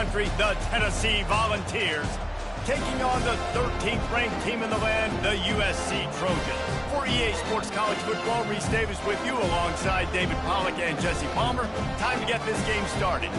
country, the Tennessee Volunteers, taking on the 13th ranked team in the land, the USC Trojans. For EA Sports College Football, Reese Davis with you alongside David Pollack and Jesse Palmer. Time to get this game started.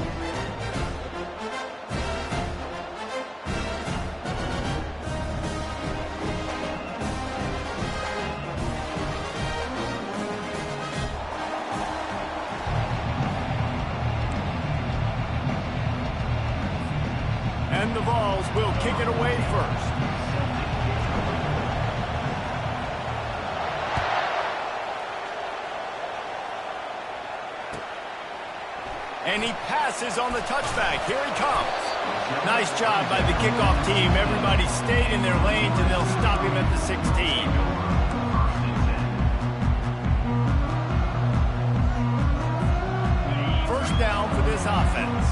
And the Vols will kick it away first. And he passes on the touchback. Here he comes. Nice job by the kickoff team. Everybody stayed in their lanes, and they'll stop him at the 16. First down for this offense.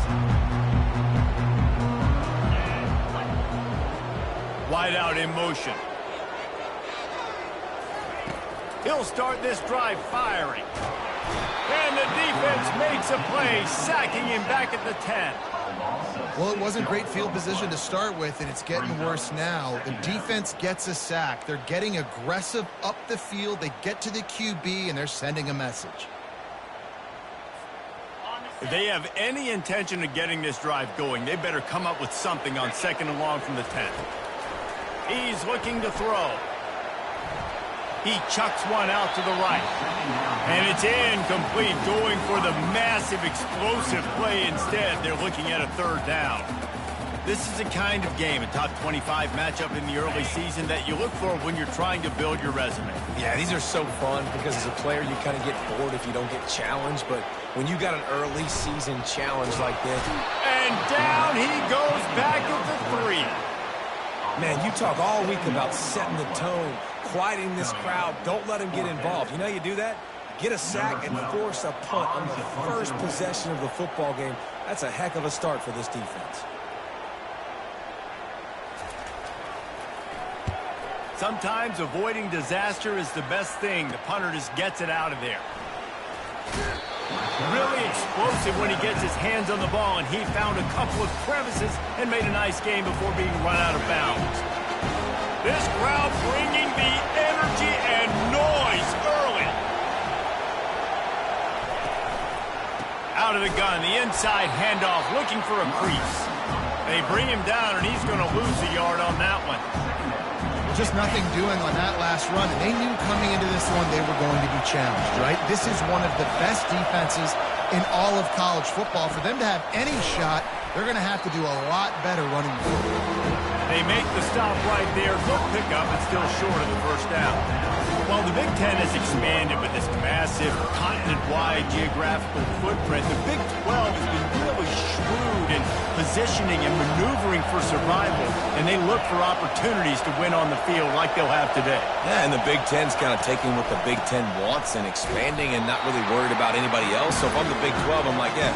Wide out in motion. He'll start this drive firing. And the defense makes a play, sacking him back at the 10. Well, it wasn't great field position to start with, and it's getting worse now. The defense gets a sack. They're getting aggressive up the field. They get to the QB, and they're sending a message. If they have any intention of getting this drive going, they better come up with something on 2nd and long from the 10. He's looking to throw. He chucks one out to the right. And it's incomplete, going for the massive explosive play instead. They're looking at a 3rd down. This is the kind of game, a top 25 matchup in the early season, that you look for when you're trying to build your resume. Yeah, these are so fun because as a player you kind of get bored if you don't get challenged, but when you got an early season challenge like this. And down he goes back at the 3. Man, you talk all week about setting the tone, quieting this crowd. Don't let them get involved. You know how you do that? Get a sack and force a punt on the first possession of the football game. That's a heck of a start for this defense. Sometimes avoiding disaster is the best thing. The punter just gets it out of there. Really explosive when he gets his hands on the ball, and he found a couple of crevices and made a nice game before being run out of bounds. This crowd bringing the energy and noise early. Out of the gun, the inside handoff, looking for a crease. They bring him down, and he's going to lose a yard on that one. Just nothing doing on that last run. And they knew coming into this one they were going to be challenged, right? This is one of the best defenses in all of college football. For them to have any shot, they're going to have to do a lot better running the football. They make the stop right there. Good pickup, but still short of the 1st down. While the Big Ten has expanded with this massive continent-wide geographical footprint, the Big 12 has been really shrewd in positioning and maneuvering for survival, and they look for opportunities to win on the field like they'll have today. Yeah, and the Big Ten's kind of taking what the Big Ten wants and expanding and not really worried about anybody else. So if I'm the Big 12, I'm like, yeah,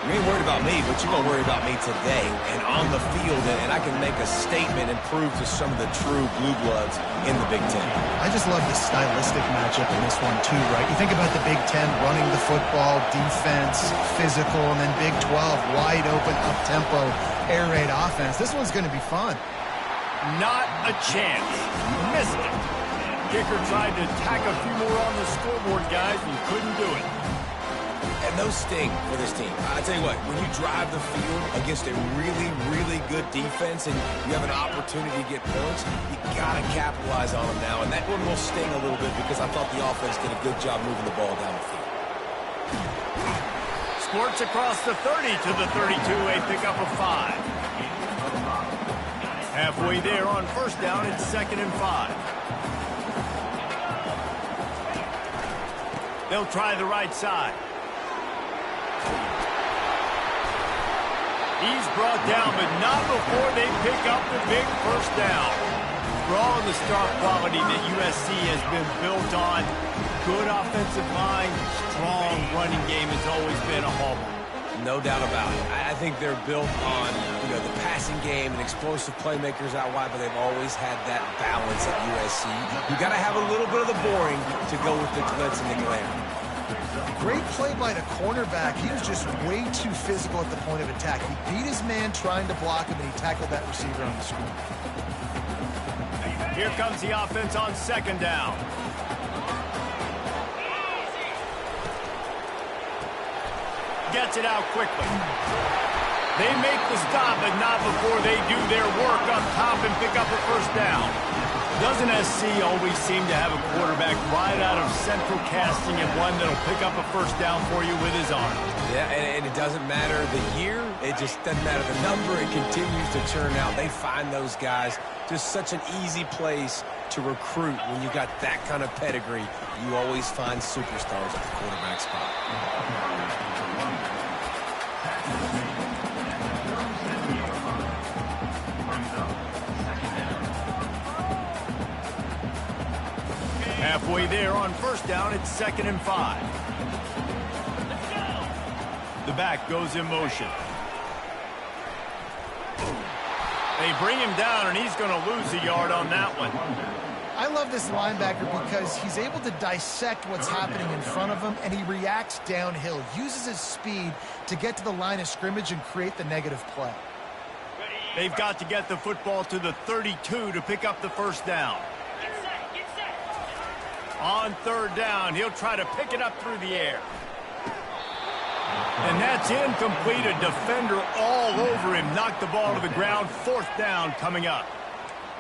you ain't worried about me, but you're going to worry about me today and on the field, and I can make a statement and prove to some of the true blue bloods in the Big Ten. I just love the stylistic matchup in this one too, right? You think about the Big Ten running the football, defense, physical, and then Big 12 wide open, up-tempo, air raid offense. This one's going to be fun. Not a chance. Missed it. Kicker tried to tack a few more on the scoreboard, guys, and couldn't do it. And those sting for this team. I tell you what, when you drive the field against a really, really good defense and you have an opportunity to get points, you got to capitalize on them now. And that one will sting a little bit because I thought the offense did a good job moving the ball down the field. Squirts across the 30 to the 32, a pickup of 5. Halfway there on 1st down, it's 2nd and 5. They'll try the right side. He's brought down, but not before they pick up the big 1st down. For all of the star quality that USC has been built on, good offensive line, strong running game has always been a hallmark. No doubt about it. I think they're built on, the passing game and explosive playmakers out wide, but they've always had that balance at USC. You got to have a little bit of the boring to go with the glitz and the glamour. Great play by the cornerback. He was just way too physical at the point of attack. He beat his man trying to block him, and he tackled that receiver on the screen. Here comes the offense on second down. Gets it out quickly. They make the stop, but not before they do their work up top and pick up a first down. Doesn't SC always seem to have a quarterback right out of central casting and one that'll pick up a first down for you with his arm? Yeah, and it doesn't matter the year. It just doesn't matter the number. It continues to churn out. They find those guys just such an easy place to recruit. When you got that kind of pedigree, you always find superstars at the quarterback spot. Halfway there on first down, it's 2nd and 5. The back goes in motion. They bring him down, and he's going to lose a yard on that one. I love this linebacker because he's able to dissect what's happening in front of him, and he reacts downhill, uses his speed to get to the line of scrimmage and create the negative play. They've got to get the football to the 32 to pick up the first down. On third down, he'll try to pick it up through the air. And that's incomplete. A defender all over him. Knocked the ball to the ground. 4th down coming up.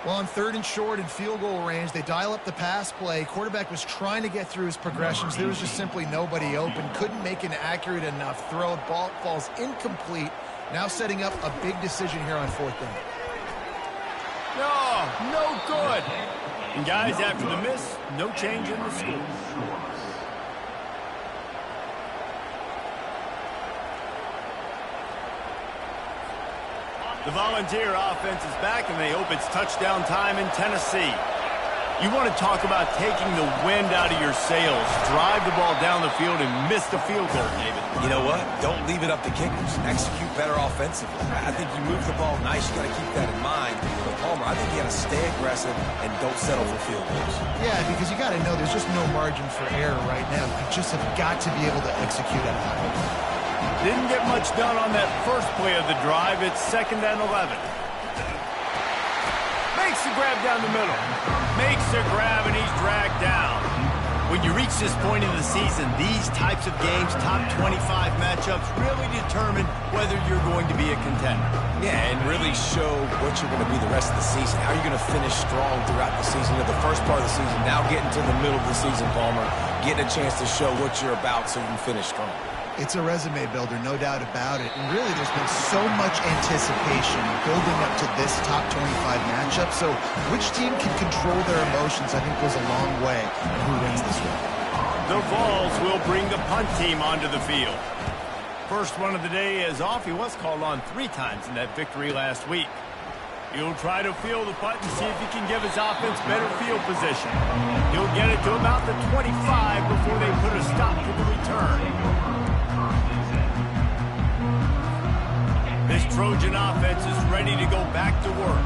Well, on 3rd and short in field goal range, they dial up the pass play. Quarterback was trying to get through his progressions. There was just simply nobody open. Couldn't make an accurate enough throw. Ball falls incomplete. Now setting up a big decision here on 4th down. No good. And guys, after the miss, no change in the score. The Volunteer offense is back, and they hope it's touchdown time in Tennessee. You want to talk about taking the wind out of your sails. Drive the ball down the field and miss the field goal, David. You know what? Don't leave it up to kickers. Execute better offensively. I think you move the ball nice. You got to keep that in mind. But Palmer, I think you got to stay aggressive and don't settle for field goals. Yeah, because you got to know there's just no margin for error right now. You just have got to be able to execute at a high level. Didn't get much done on that first play of the drive. It's 2nd and 11. Makes the grab down the middle. Makes the grab, and he's dragged down. When you reach this point in the season, these types of games, top 25 matchups, really determine whether you're going to be a contender. Yeah, and really show what you're going to be the rest of the season. How are you going to finish strong throughout the season? The first part of the season, now getting to the middle of the season, Palmer, getting a chance to show what you're about so you can finish strong. It's a resume builder, no doubt about it. And really, there's been so much anticipation building up to this top 25 matchup. So which team can control their emotions, I think, goes a long way in who wins this one. The Vols will bring the punt team onto the field. First one of the day is off. He was called on 3 times in that victory last week. He'll try to field the punt and see if he can give his offense better field position. He'll get it to about the 25 before they put a stop to the return. This Trojan offense is ready to go back to work.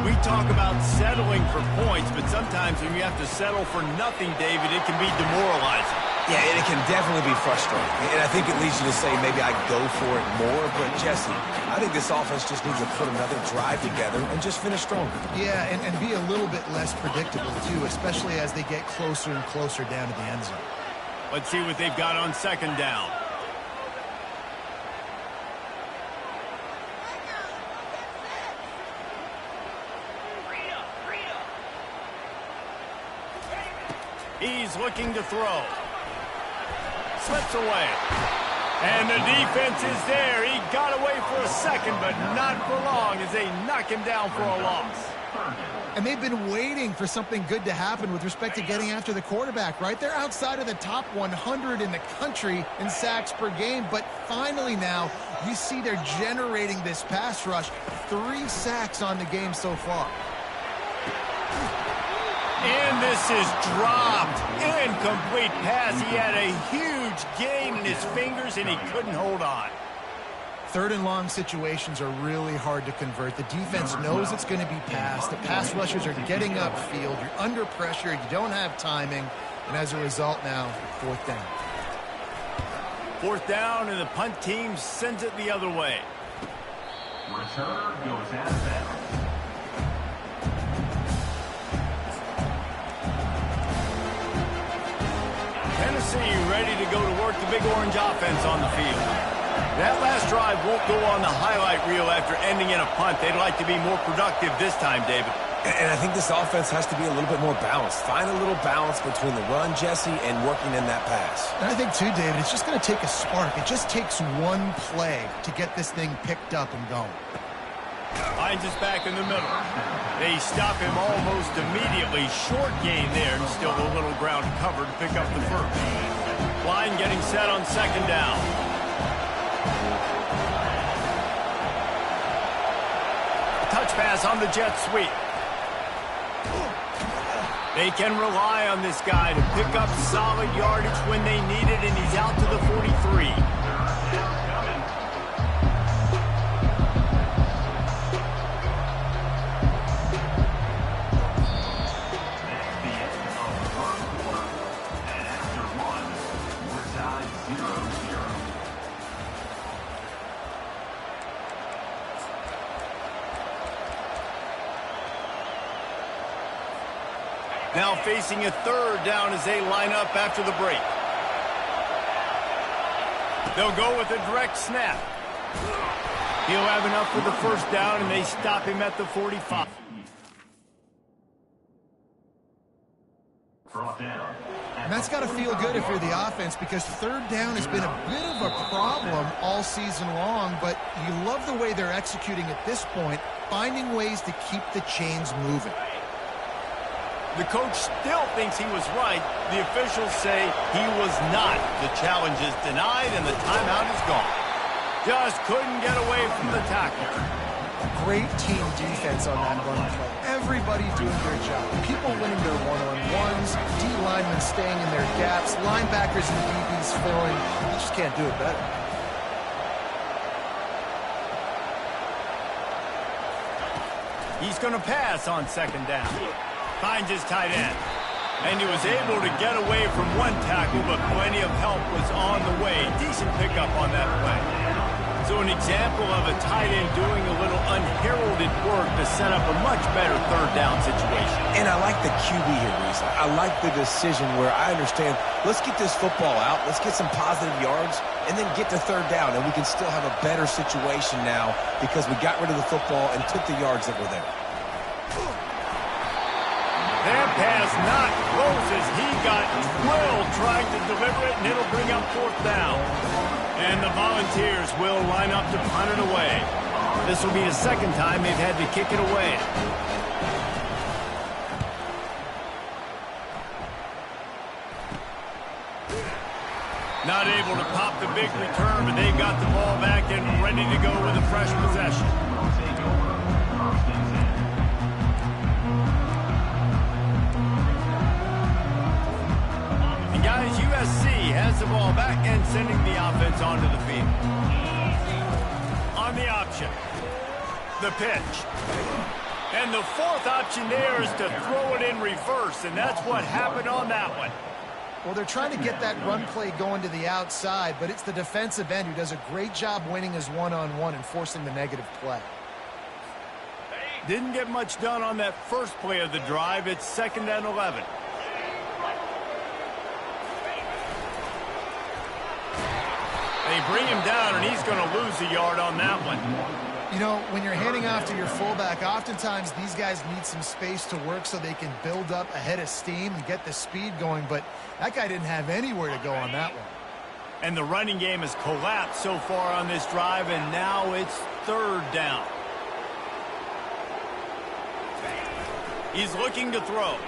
We talk about settling for points, but sometimes when you have to settle for nothing, David, it can be demoralizing. Yeah, and it can definitely be frustrating. And I think it leads you to say maybe I go for it more. But, Jesse, I think this offense just needs to put another drive together and just finish stronger. Yeah, and be a little bit less predictable, too, especially as they get closer and closer down to the end zone. Let's see what they've got on 2nd down. He's looking to throw. Slips away. And the defense is there. He got away for a second, but not for long as they knock him down for a loss. And they've been waiting for something good to happen with respect to getting after the quarterback, right? They're outside of the top 100 in the country in sacks per game, but finally now you see they're generating this pass rush. 3 sacks on the game so far. And this is dropped. Incomplete pass. He had a huge gain in his fingers, and he couldn't hold on. 3rd and long situations are really hard to convert. The defense knows it's going to be passed. The pass rushers are getting upfield. You're under pressure. You don't have timing. And as a result now, 4th down. 4th down, and the punt team sends it the other way. Returner goes out of bounds. Tennessee ready to go to work the Big Orange offense on the field. That last drive won't go on the highlight reel after ending in a punt. They'd like to be more productive this time, David. And I think this offense has to be a little bit more balanced. Find a little balance between the run, Jesse, and working in that pass. And I think, too, David, it's just going to take a spark. It just takes one play to get this thing picked up and going. Hines is back in the middle. They stop him almost immediately. Short gain there, and still a little ground covered to pick up the first. Line getting set on 2nd down. Touch pass on the jet sweep. They can rely on this guy to pick up solid yardage when they need it, and he's out to the 43. Now facing a 3rd down as they line up after the break. They'll go with a direct snap. He'll have enough for the 1st down, and they stop him at the 45. And that's got to feel good if you're the offense, because 3rd down has been a bit of a problem all season long, but you love the way they're executing at this point, finding ways to keep the chains moving. The coach still thinks he was right. The officials say he was not. The challenge is denied, and the timeout is gone. Just couldn't get away from the tackle. Great team defense on that run play. Everybody doing their job. People winning their one-on-ones, D-linemen staying in their gaps, linebackers and DBs filling. You just can't do it better. He's going to pass on 2nd down. Finds his tight end. And he was able to get away from one tackle, but plenty of help was on the way. Decent pickup on that play. So an example of a tight end doing a little unheralded work to set up a much better 3rd down situation. And I like the QB here, Reese. I like the decision where I understand, let's get this football out, let's get some positive yards, and then get to 3rd down, and we can still have a better situation now because we got rid of the football and took the yards that were there. That pass not close as he got drilled trying to deliver it, and it'll bring up 4th down. And the Volunteers will line up to punt it away. This will be the 2nd time they've had to kick it away. Not able to pop the big return, but they've got the ball back and ready to go with a fresh possession. Guys, USC has the ball back and sending the offense onto the field. On the option, the pitch. And the 4th option there is to throw it in reverse, and that's what happened on that one. Well, they're trying to get that run play going to the outside, but it's the defensive end who does a great job winning his one-on-one and forcing the negative play. Didn't get much done on that first play of the drive. It's 2nd and 11. They bring him down, and he's going to lose a yard on that one. You know, when you're handing off to your fullback, oftentimes these guys need some space to work so they can build up a head of steam and get the speed going, but that guy didn't have anywhere to go on that one. And the running game has collapsed so far on this drive, and now it's 3rd down. He's looking to throw.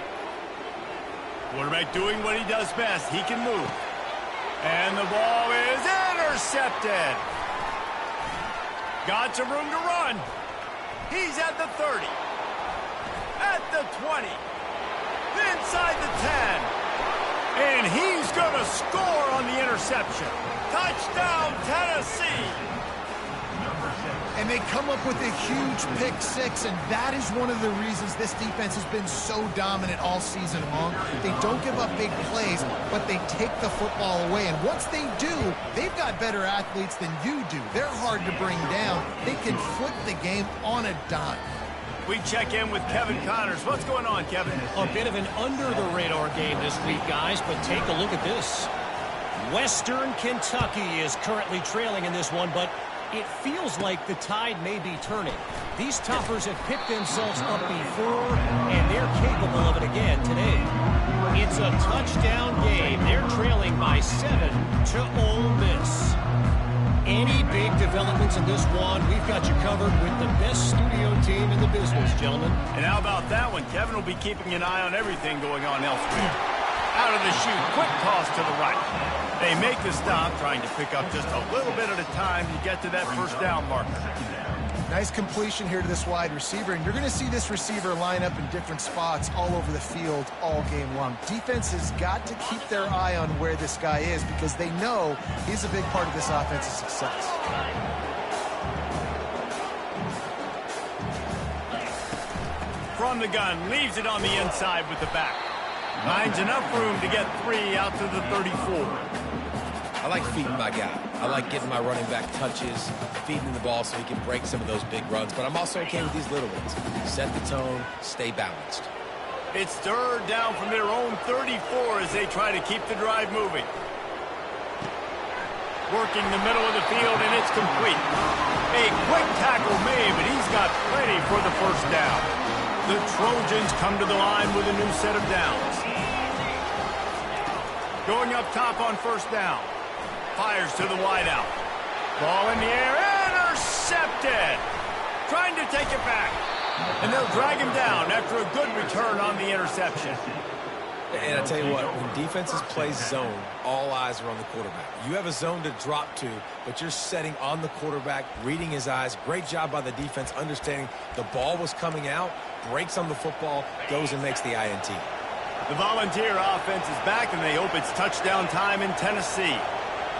Quarterback doing what he does best. He can move. And the ball is intercepted. Got some room to run. He's at the 30. At the 20. Inside the 10. And he's going to score on the interception. Touchdown, Tennessee. And they come up with a huge pick six, and that is one of the reasons this defense has been so dominant all season long. They don't give up big plays, but they take the football away. And once they do, they've got better athletes than you do. They're hard to bring down. They can flip the game on a dime. We check in with Kevin Connors. What's going on, Kevin? A bit of an under-the-radar game this week, guys, but take a look at this. Western Kentucky is currently trailing in this one, but it feels like the tide may be turning. These Toppers have picked themselves up before, and they're capable of it again today. It's a touchdown game. They're trailing by 7 to Ole Miss. Any big developments in this one, we've got you covered with the best studio team in the business, gentlemen. And how about that one? Kevin will be keeping an eye on everything going on elsewhere. Out of the chute, quick toss to the right. They make the stop, trying to pick up just a little bit at a time to get to that first down marker. Nice completion here to this wide receiver, and you're going to see this receiver line up in different spots all over the field all game long. Defense has got to keep their eye on where this guy is because they know he's a big part of this offense's success. From the gun, leaves it on the inside with the back. Finds enough room to get 3 out to the 34. I like feeding my guy. I like getting my running back touches, feeding the ball so he can break some of those big runs. But I'm also okay with these little ones. Set the tone, stay balanced. It's third down from their own 34 as they try to keep the drive moving. Working the middle of the field, and it's complete. A quick tackle made, but he's got plenty for the first down. The Trojans come to the line with a new set of downs. Going up top on first down. Fires to the wideout. Ball in the air, intercepted. Trying to take it back. And they'll drag him down after a good return on the interception. And I tell you what, when defenses play zone, all eyes are on the quarterback. You have a zone to drop to, but you're setting on the quarterback, reading his eyes. Great job by the defense, understanding the ball was coming out, breaks on the football, goes and makes the INT. The Volunteer offense is back, and they hope it's touchdown time in Tennessee.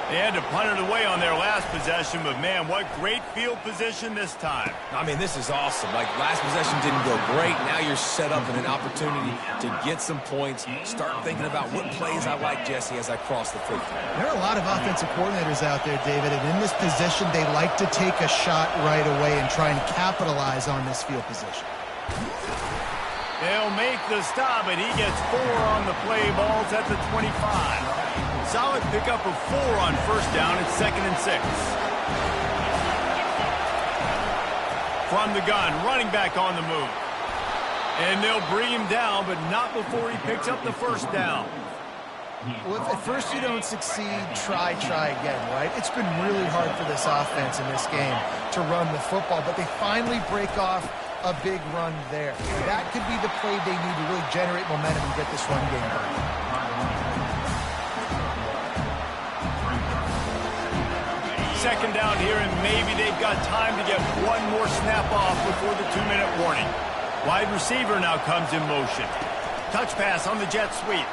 They had to punt it away on their last possession, but, man, what great field position this time. I mean, this is awesome. Like, last possession didn't go great. Now you're set up in an opportunity to get some points. Start thinking about what plays I like, Jesse, as I cross the 50. There are a lot of offensive coordinators out there, David, and in this position, they like to take a shot right away and try and capitalize on this field position. They'll make the stop, and he gets 4 on the play. Balls at the 25. Solid pickup of 4 on first down. It's 2nd and 6. From the gun, running back on the move. And they'll bring him down, but not before he picks up the first down. Well, if at first you don't succeed, try again, right? It's been really hard for this offense in this game to run the football, but they finally break off a big run there. That could be the play they need to really generate momentum and get this run game going. Second down here, and maybe they've got time to get one more snap off before the 2-minute warning. Wide receiver now comes in motion. Touch pass on the jet sweep.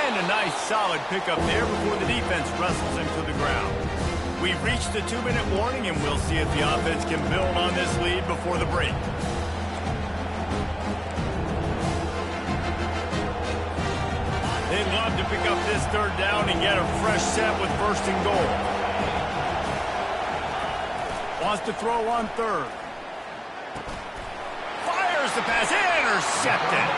And a nice solid pickup there before the defense wrestles him to the ground. We've reached the 2-minute warning, and we'll see if the offense can build on this lead before the break. They'd love to pick up this third down and get a fresh set with 1st and goal. Wants to throw on 3rd. Fires the pass, intercepted.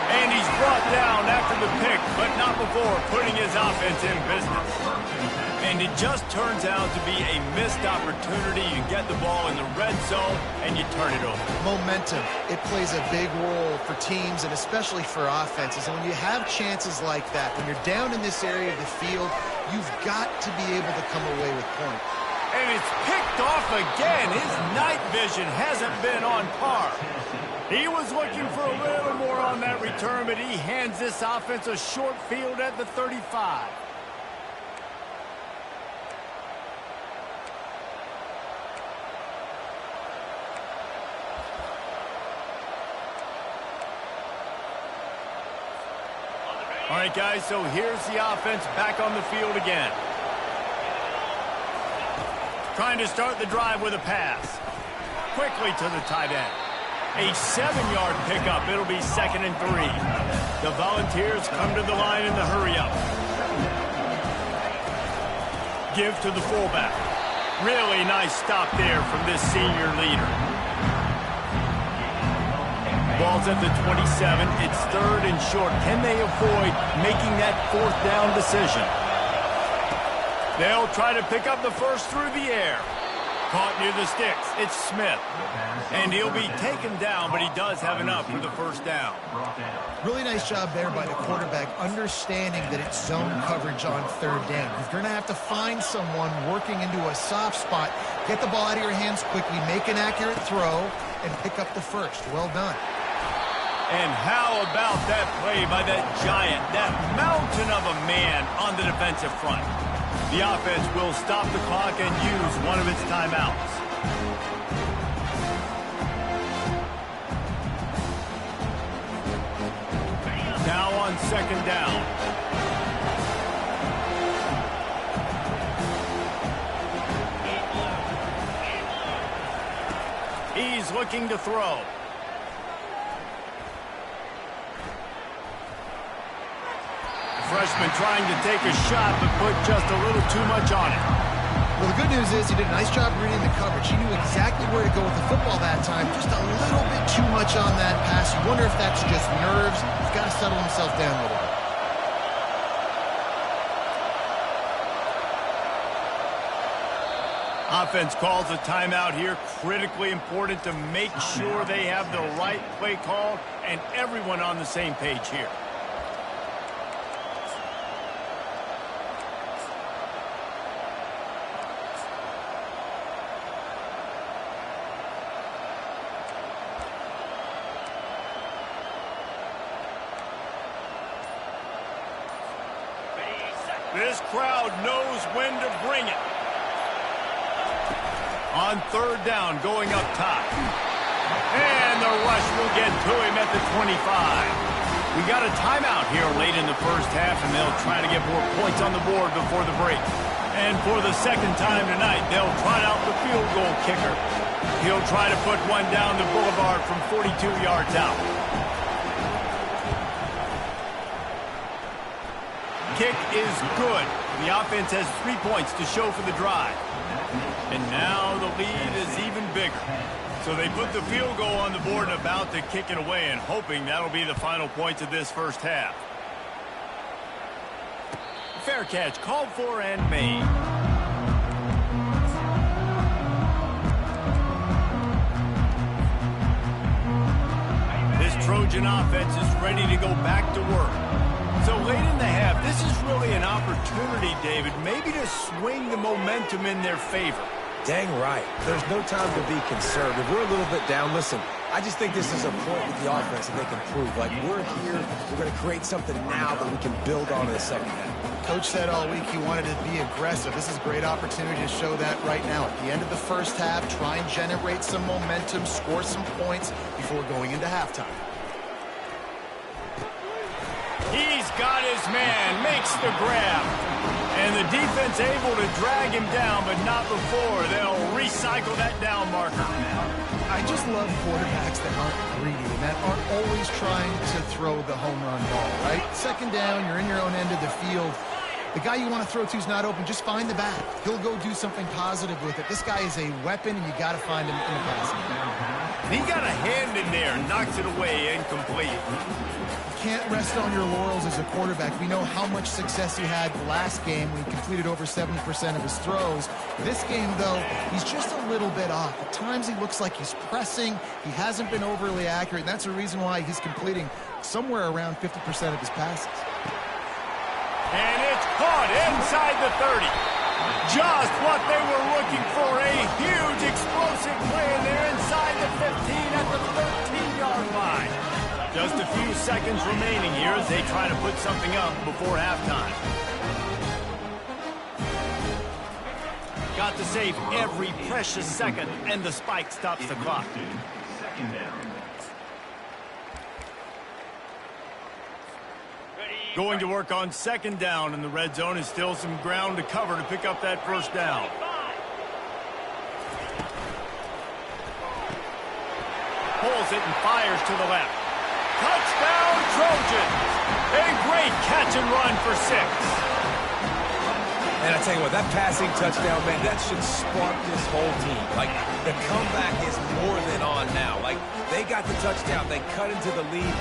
And he's brought down after the pick, but not before putting his offense in business. And it just turns out to be a missed opportunity. You get the ball in the red zone, and you turn it over. Momentum, it plays a big role for teams and especially for offenses. And when you have chances like that, when you're down in this area of the field, you've got to be able to come away with points. And it's picked off again. His night vision hasn't been on par. He was looking for a little more on that return, but he hands this offense a short field at the 35. All right, guys, so here's the offense back on the field again. Trying to start the drive with a pass. Quickly to the tight end. A 7-yard pickup. It'll be 2nd and 3. The Volunteers come to the line in the hurry-up. Give to the fullback. Really nice stop there from this senior leader. Ball's at the 27. It's 3rd and short. Can they avoid making that 4th down decision? They'll try to pick up the first through the air. Caught near the sticks. It's Smith. And he'll be taken down, but he does have enough for the first down. Really nice job there by the quarterback, understanding that it's zone coverage on 3rd down. You're going to have to find someone working into a soft spot, get the ball out of your hands quickly, make an accurate throw, and pick up the first. Well done. And how about that play by that giant, that mountain of a man on the defensive front? The offense will stop the clock and use one of its timeouts. Now on 2nd down. He's looking to throw. Freshman trying to take a shot, but put just a little too much on it. Well, the good news is he did a nice job reading the coverage. He knew exactly where to go with the football that time. Just a little bit too much on that pass. You wonder if that's just nerves. He's got to settle himself down a little bit. Offense calls a timeout here. Critically important to make sure they have the right play call and everyone on the same page here. This crowd knows when to bring it. On 3rd down, going up top. And the rush will get to him at the 25. We got a timeout here late in the first half, and they'll try to get more points on the board before the break. And for the 2nd time tonight, they'll try out the field goal kicker. He'll try to put one down the boulevard from 42 yards out. Kick is good. The offense has 3 points to show for the drive. And now the lead is even bigger. So they put the field goal on the board and about to kick it away, and hoping that'll be the final points of this first half. Fair catch called for and made. This Trojan offense is ready to go back to work. So late in the half, this is really an opportunity, David, maybe to swing the momentum in their favor. Dang right. There's no time to be concerned. If we're a little bit down, listen, I just think this is a point with the offense that they can prove. Like, we're here, we're going to create something now that we can build on in the 2nd half. Coach said all week he wanted to be aggressive. This is a great opportunity to show that right now. At the end of the first half, try and generate some momentum, score some points before going into halftime. He's got his man, makes the grab. And the defense able to drag him down, but not before. They'll recycle that down marker. I just love quarterbacks that aren't greedy and that aren't always trying to throw the home run ball, right? 2nd down, you're in your own end of the field. The guy you want to throw to is not open. Just find the back. He'll go do something positive with it. This guy is a weapon, and you got to find him in the passing game. He got a hand in there, knocks it away, incomplete. Can't rest on your laurels as a quarterback. We know how much success he had last game when he completed over 70% of his throws. This game, though, he's just a little bit off. At times he looks like he's pressing. He hasn't been overly accurate, and that's the reason why he's completing somewhere around 50% of his passes. And it's caught inside the 30. Just what they were looking for. A huge explosive play, and they're inside the 15 at the 13-yard line. Just a few seconds remaining here as they try to put something up before halftime. Got to save every precious second, and the spike stops the clock. 2nd down. Going to work on 2nd down, and the red zone is still some ground to cover to pick up that first down. throws it and fires to the left. Touchdown, Trojans! A great catch and run for 6. And I tell you what, that passing touchdown, man, that should spark this whole team. Like, the comeback is more than on now. Like, they got the touchdown. They cut into the lead.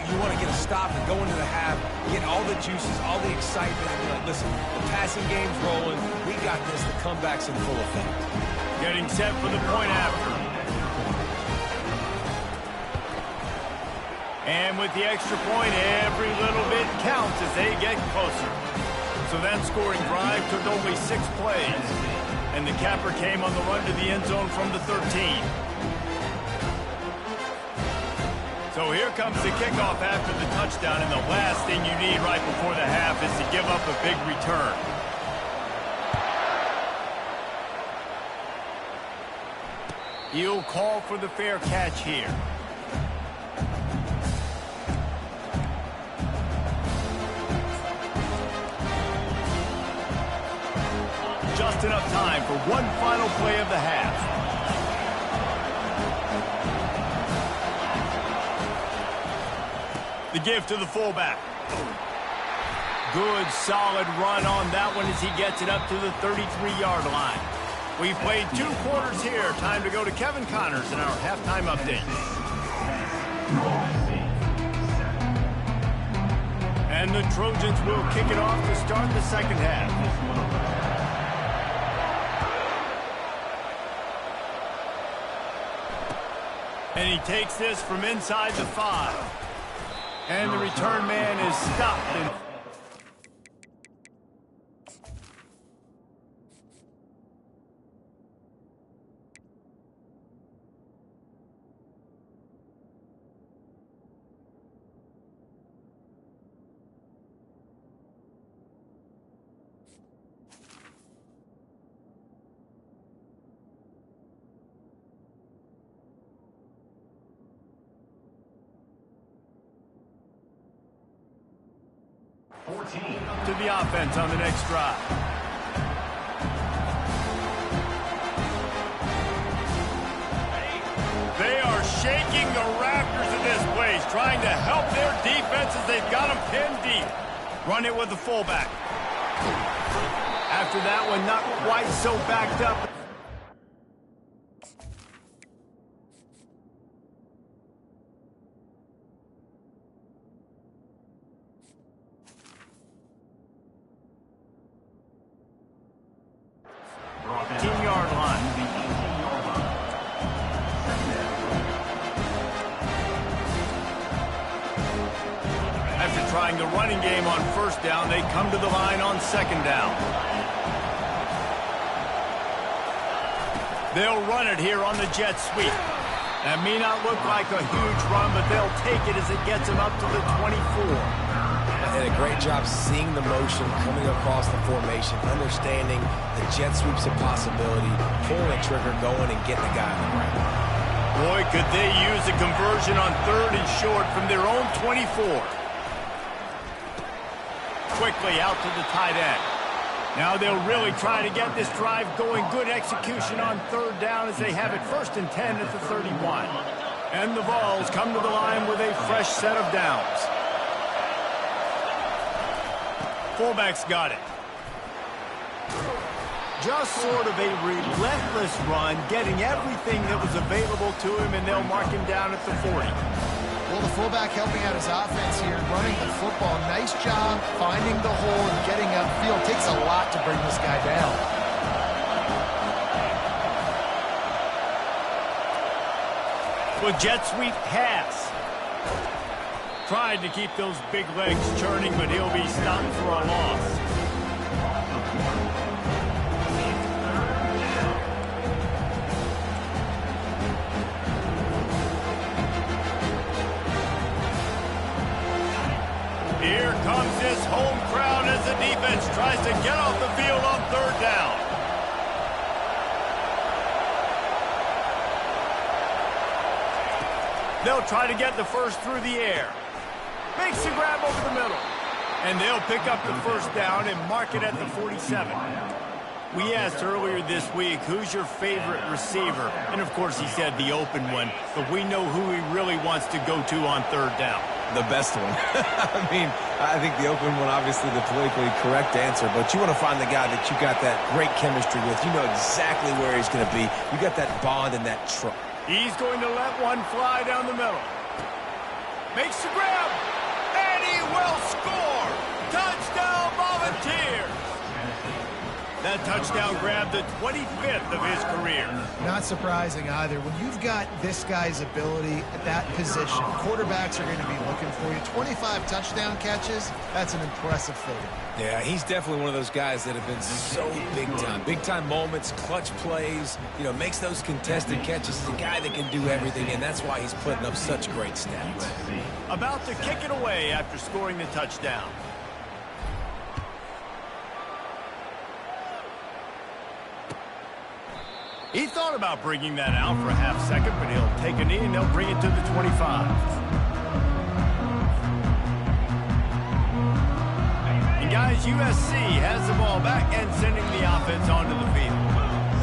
You want to get a stop and go into the half, get all the juices, all the excitement, and be like, listen, the passing game's rolling. We got this. The comeback's in full effect. Getting set for the point after. And with the extra point, every little bit counts as they get closer. So that scoring drive took only 6 plays. And the capper came on the run to the end zone from the 13. So here comes the kickoff after the touchdown, and the last thing you need right before the half is to give up a big return. He'll call for the fair catch here. Just enough time for one final play of the half. The give to the fullback. Good, solid run on that one as he gets it up to the 33-yard line. We've played 2 quarters here. Time to go to Kevin Connors in our halftime update. And the Trojans will kick it off to start the second half. And he takes this from inside the 5. And the return man is stopped. To the offense on the next drive. They are shaking the rafters of this place, trying to help their defense as they've got them pinned deep. Run it with the fullback. After that one, not quite so backed up. Trying the running game on first down, they come to the line on second down. They'll run it here on the jet sweep. That may not look like a huge run, but they'll take it as it gets them up to the 24. They did a great job seeing the motion, coming across the formation, understanding the jet sweep's a possibility, pulling the trigger, going and getting the guy on the ground. Boy, could they use a conversion on 3rd and short from their own 24. Quickly out to the tight end. Now they'll really try to get this drive going. Good execution on 3rd down as they have it 1st and 10 at the 31. And the Vols come to the line with a fresh set of downs. Fullback's got it. Just sort of a relentless run, getting everything that was available to him, and they'll mark him down at the 40. Well, the fullback helping out his offense here, running the football. Nice job finding the hole and getting upfield. Takes a lot to bring this guy down. Well, jet sweep pass. Tried to keep those big legs churning, but he'll be stopped for a loss. Here comes this home crowd as the defense tries to get off the field on 3rd down. They'll try to get the first through the air. Makes the grab over the middle. And they'll pick up the 1st down and mark it at the 47. We asked earlier this week, who's your favorite receiver? And, of course, he said the open one. But we know who he really wants to go to on third down. The best one. I mean, I think the open one, obviously the politically correct answer, but you want to find the guy that you got that great chemistry with. You know exactly where he's going to be. You got that bond and that trust. He's going to let one fly down the middle. Makes the grab, and he will score. Touchdown, Volunteers. That touchdown grabbed the 25th of his career. Not surprising either. When you've got this guy's ability at that position, quarterbacks are going to be looking for you. 25 touchdown catches, that's an impressive figure. Yeah, he's definitely one of those guys that have been so big time. Big time moments, clutch plays, you know, makes those contested catches. He's a guy that can do everything, and that's why he's putting up such great stats. About to kick it away after scoring the touchdown. He thought about bringing that out for a half second, but he'll take a knee and they'll bring it to the 25. And guys, USC has the ball back and sending the offense onto the field.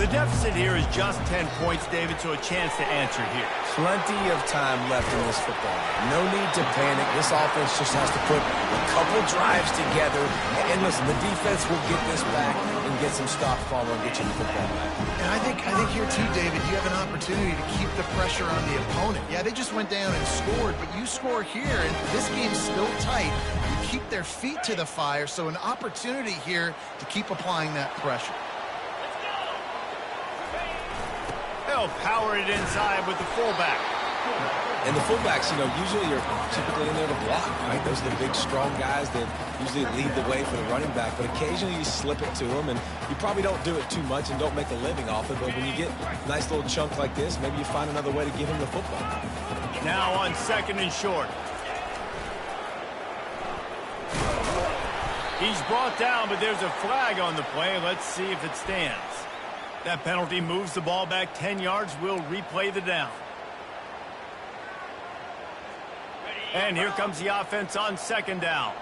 The deficit here is just 10 points, David, so a chance to answer here. Plenty of time left in this football. No need to panic. This offense just has to put a couple drives together. And listen, the defense will get this back and get some stop follow and get you the football back. And I think here too, David, you have an opportunity to keep the pressure on the opponent. Yeah, they just went down and scored, but you score here, and this game's still tight. You keep their feet to the fire, so an opportunity here to keep applying that pressure. They'll power it inside with the fullback. And the fullbacks, you know, usually are typically in there to block, right? Those are the big, strong guys that usually lead the way for the running back. But occasionally you slip it to them, and you probably don't do it too much and don't make a living off it. But when you get a nice little chunk like this, maybe you find another way to give him the football. Now on second and short. He's brought down, but there's a flag on the play. Let's see if it stands. That penalty moves the ball back 10 yards. We'll replay the down. And here comes the offense on second down.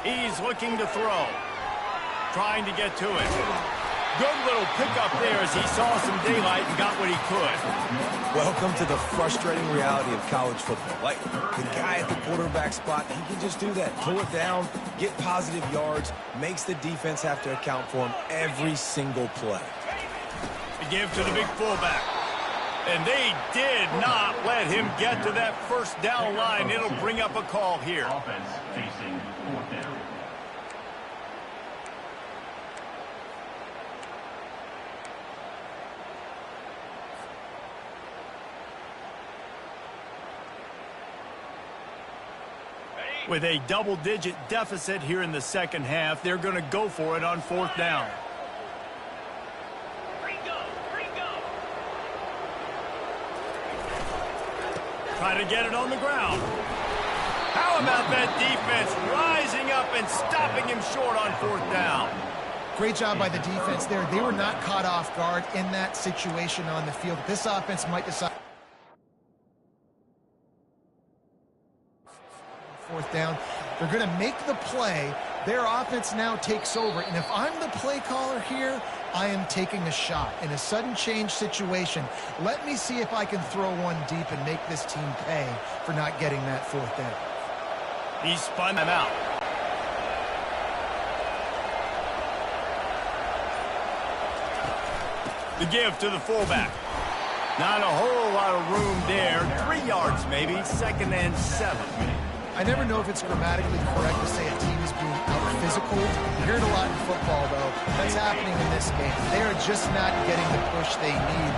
He's looking to throw. Trying to get to it. Good little pickup there as he saw some daylight and got what he could. Welcome to the frustrating reality of college football. Like, the guy at the quarterback spot, he can just do that. Pull it down, get positive yards, makes the defense have to account for him every single play. To give to the big fullback. And they did not let him get to that first down line. It'll bring up a call here. Offense facing fourth down. With a double-digit deficit here in the second half, they're going to go for it on fourth down. Try to get it on the ground. How about that defense rising up and stopping him short on fourth down? Great job by the defense there. They were not caught off guard in that situation on the field. This offense might decide. Fourth down. They're going to make the play. Their offense now takes over. And if I'm the play caller here, I am taking a shot. In a sudden change situation, let me see if I can throw one deep and make this team pay for not getting that fourth down. He spun them out. The give to the fullback. Not a whole lot of room there. 3 yards maybe. Second and 7. I never know if it's grammatically correct to say a team is being out-physical. You hear it a lot in football, though. That's happening in this game. They are just not getting the push they need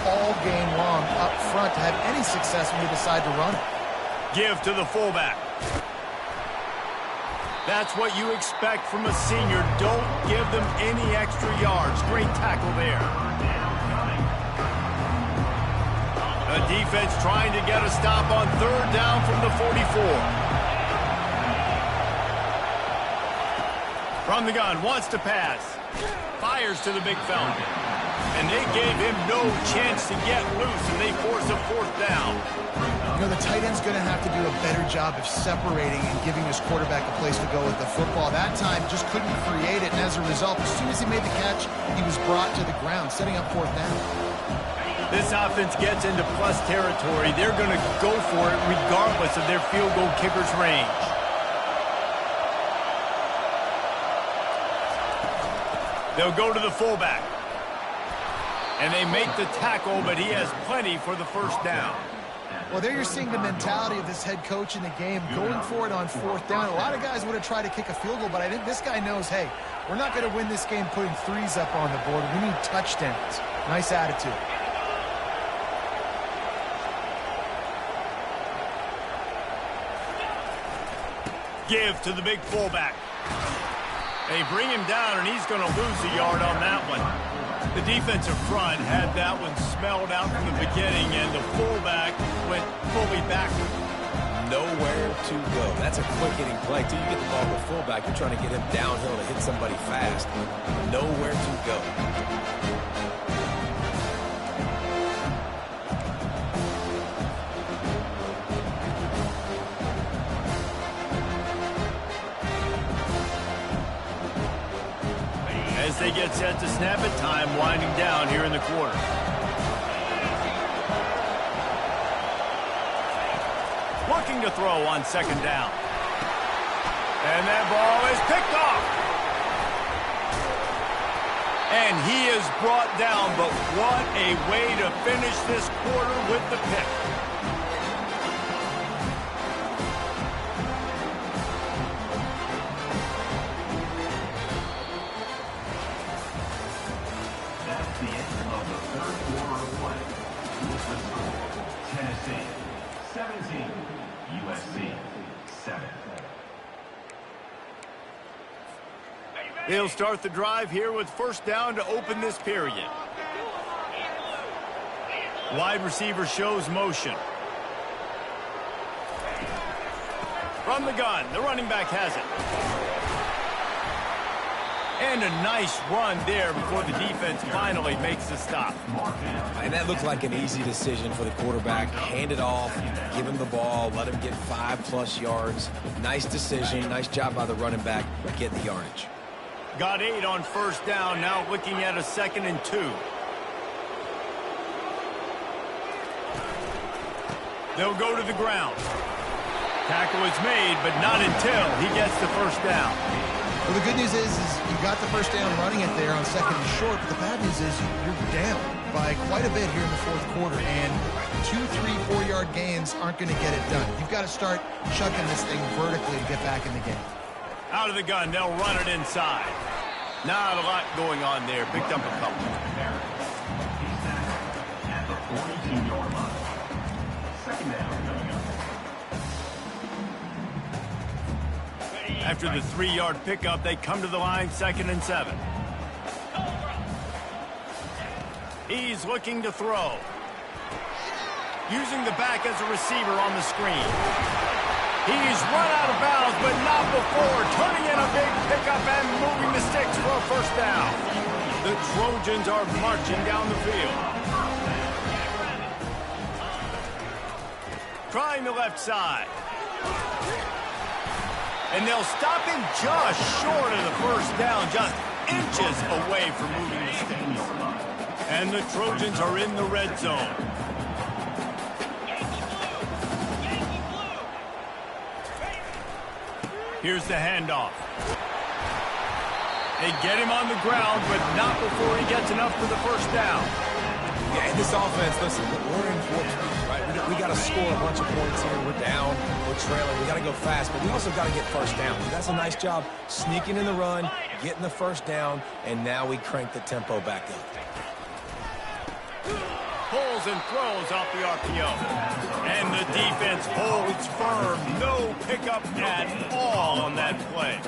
all game long up front to have any success when they decide to run it. Give to the fullback. That's what you expect from a senior. Don't give them any extra yards. Great tackle there. The defense trying to get a stop on third down from the 44. From the gun, wants to pass. Fires to the big fella. And they gave him no chance to get loose, and they force a fourth down. You know, the tight end's going to have to do a better job of separating and giving his quarterback a place to go with the football. That time, just couldn't create it, and as a result, as soon as he made the catch, he was brought to the ground, setting up fourth down. This offense gets into plus territory. They're going to go for it regardless of their field goal kicker's range. They'll go to the fullback. And they make the tackle, but he has plenty for the first down. Well, there you're seeing the mentality of this head coach in the game, going for it on fourth down. A lot of guys would have tried to kick a field goal, but I think this guy knows, hey, we're not going to win this game putting threes up on the board. We need touchdowns. Nice attitude. Give to the big fullback. They bring him down, and he's going to lose a yard on that one. The defensive front had that one smelled out from the beginning, and the fullback went fully backward. Nowhere to go. That's a quick-hitting play. Till you get the ball to the fullback, you're trying to get him downhill to hit somebody fast. Nowhere to go. As they get set to snap it, time winding down here in the quarter. Looking to throw on second down. And that ball is picked off. And he is brought down, but what a way to finish this quarter with the pick. That's the end of the third quarter of play. With the score, Tennessee 17, USC 7. They'll start the drive here with first down to open this period. Wide receiver shows motion. From the gun, the running back has it. And a nice run there before the defense finally makes the stop. And that looked like an easy decision for the quarterback. Hand it off, give him the ball, let him get 5+ yards. Nice decision, nice job by the running back, get the yardage. Got 8 on first down, now looking at a 2nd and 2. They'll go to the ground. Tackle is made, but not until he gets the first down. Well, the good news is you got the first down running it there on 2nd and short, but the bad news is you're down by quite a bit here in the fourth quarter, and 2, 3, 4-yard gains aren't going to get it done. You've got to start chucking this thing vertically to get back in the game. Out of the gun, they'll run it inside. Not a lot going on there. Picked up a couple. He's tackled at the 42-yard line. Second down coming up. After the 3-yard pickup, they come to the line, 2nd and 7. He's looking to throw. Using the back as a receiver on the screen. He's run out of bounds, but not before. Turning in a big pickup and moving the sticks for a first down. The Trojans are marching down the field. Trying the left side. And they'll stop him just short of the first down, just inches away from moving the sticks. And the Trojans are in the red zone. Here's the handoff. They get him on the ground, but not before he gets enough for the first down. Yeah, in this offense, listen, we're in fourth, right? We got to score a bunch of points here. We're down, we're trailing. We got to go fast, but we also got to get first down. That's a nice job sneaking in the run, getting the first down, and now we crank the tempo back up. Pulls and throws off the RPO. And the defense holds firm. No pickup at all on that play.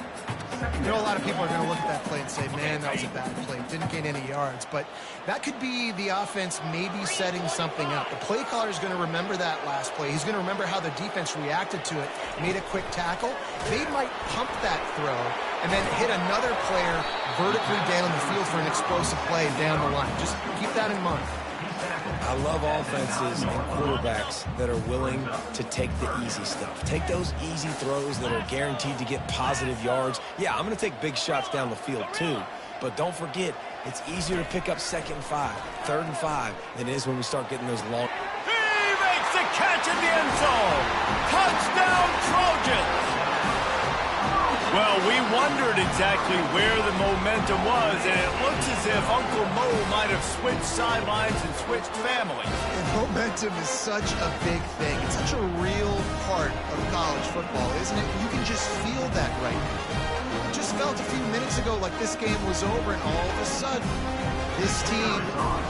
You know, a lot of people are going to look at that play and say, man, that was a bad play. Didn't gain any yards. But that could be the offense maybe setting something up. The play caller is going to remember that last play. He's going to remember how the defense reacted to it, made a quick tackle. They might pump that throw and then hit another player vertically down the field for an explosive play down the line. Just keep that in mind. I love offenses and quarterbacks that are willing to take the easy stuff. Take those easy throws that are guaranteed to get positive yards. Yeah, I'm going to take big shots down the field too. But don't forget, it's easier to pick up 2nd and 5, 3rd and 5 than it is when we start getting those long. He makes the catch in the end zone. Touchdown, Trojans. Well, we wondered exactly where the momentum was, and it looks as if Uncle Mo might have switched sidelines and switched families. And momentum is such a big thing. It's such a real part of college football, isn't it? You can just feel that right now. It just felt a few minutes ago like this game was over, and all of a sudden, this team,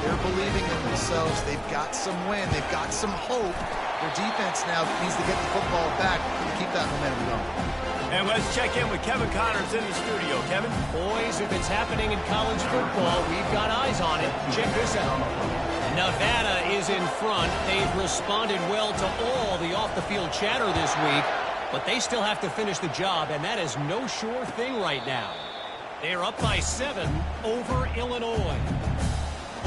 they're believing in themselves. They've got some win. They've got some hope. Their defense now needs to get the football back to keep that momentum going. And let's check in with Kevin Connors in the studio. Kevin? Boys, if it's happening in college football, we've got eyes on it. Check this out. Nevada is in front. They've responded well to all the off-the-field chatter this week, but they still have to finish the job, and that is no sure thing right now. They're up by 7 over Illinois.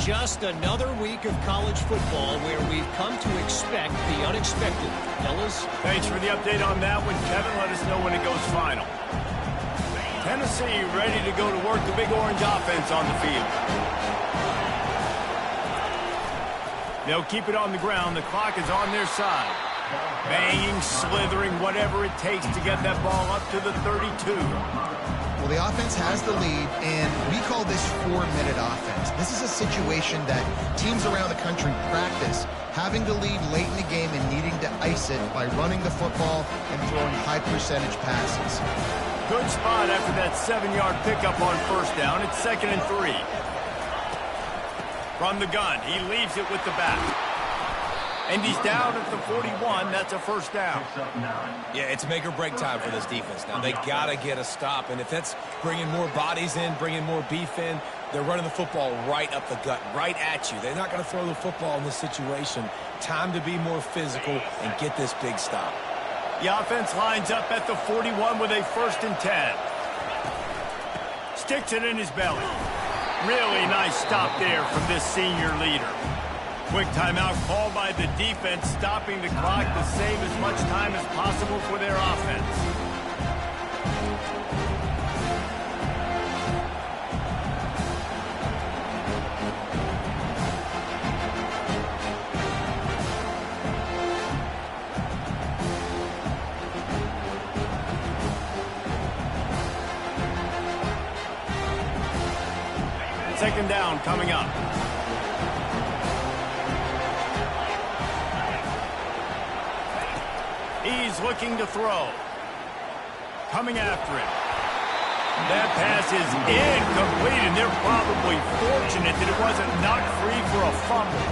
Just another week of college football where we've come to expect the unexpected. Fellas? Thanks for the update on that one, Kevin. Let us know when it goes final. Tennessee ready to go to work the Big Orange offense on the field. They'll keep it on the ground. The clock is on their side. Banging, slithering, whatever it takes to get that ball up to the 32. Well, the offense has the lead, and we call this 4-minute offense. This is a situation that teams around the country practice, having the lead late in the game and needing to ice it by running the football and throwing high-percentage passes. Good spot after that 7-yard pickup on first down. It's 2nd and 3. From the gun, he leaves it with the back. And he's down at the 41. That's a first down. Yeah, it's make or break time for this defense. Now, they got to get a stop. And if that's bringing more bodies in, bringing more beef in, they're running the football right up the gut, right at you. They're not going to throw the football in this situation. Time to be more physical and get this big stop. The offense lines up at the 41 with a 1st and 10. Sticks it in his belly. Really nice stop there from this senior leader. Quick timeout called by the defense, stopping the clock to save as much time as possible for their offense. Second down coming up. He's looking to throw. Coming after him. That pass is incomplete, and they're probably fortunate that it wasn't knocked free for a fumble.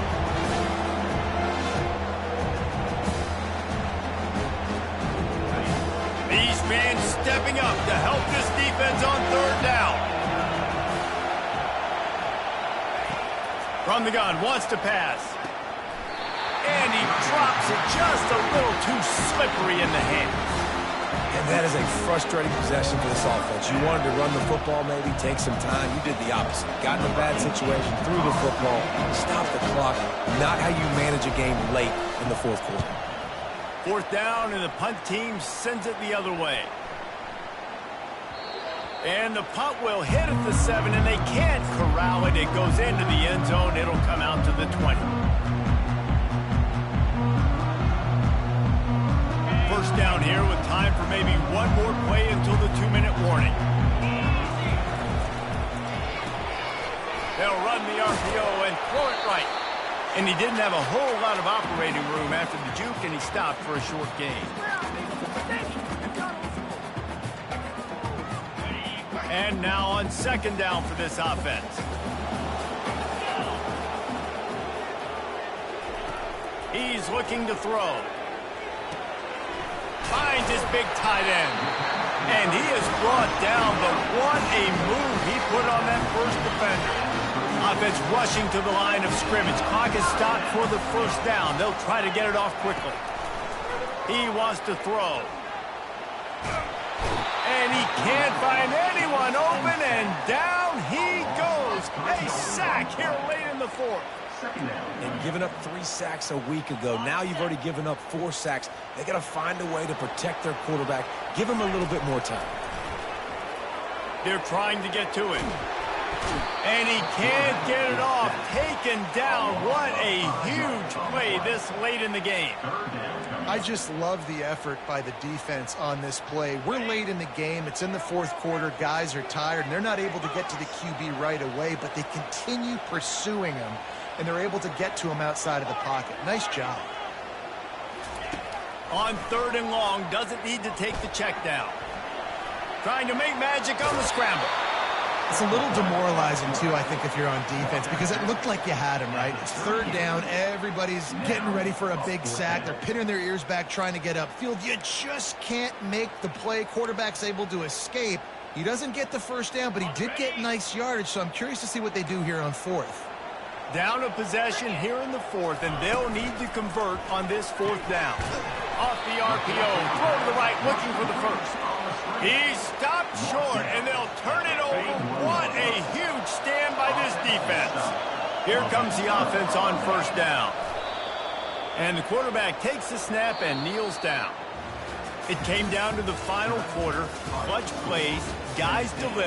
These fans stepping up to help this defense on 3rd down. From the gun, wants to pass. And he drops it just a little too slippery in the hands. And that is a frustrating possession for this offense. You wanted to run the football, maybe take some time. You did the opposite. Got in a bad situation, threw the football, stopped the clock. Not how you manage a game late in the 4th quarter. 4th down, and the punt team sends it the other way. And the punt will hit at the 7, and they can't corral it. It goes into the end zone. It'll come out to the 20. First down here with time for maybe one more play until the 2-minute warning. They'll run the RPO and throw it right. And he didn't have a whole lot of operating room after the juke, and he stopped for a short gain. And now on 2nd down for this offense. He's looking to throw. Finds his big tight end. And he is brought down, but what a move he put on that first defender. Offense rushing to the line of scrimmage. Clock is stopped for the first down. They'll try to get it off quickly. He wants to throw. And he can't find anyone open, and down he goes. A sack here late in the fourth. And giving up 3 sacks a week ago. Now you've already given up 4 sacks. They got to find a way to protect their quarterback. Give him a little bit more time. They're trying to get to it. And he can't get it off. Taken down. What a huge play this late in the game. I just love the effort by the defense on this play. We're late in the game. It's in the fourth quarter. Guys are tired, and they're not able to get to the QB right away, but they continue pursuing him, and they're able to get to him outside of the pocket. Nice job. On 3rd and long, doesn't need to take the check down. Trying to make magic on the scramble. It's a little demoralizing, too, I think, if you're on defense, because it looked like you had him, right? It's 3rd down. Everybody's getting ready for a big sack. They're pinning their ears back, trying to get upfield. You just can't make the play. Quarterback's able to escape. He doesn't get the first down, but he did get nice yardage, so I'm curious to see what they do here on 4th. Down a possession here in the 4th, and they'll need to convert on this 4th down. Off the RPO, throw to the right, looking for the first. He stopped short, and they'll turn it over. What a huge stand by this defense. Here comes the offense on 1st down. And the quarterback takes the snap and kneels down. It came down to the final quarter. Clutch plays, guys deliver.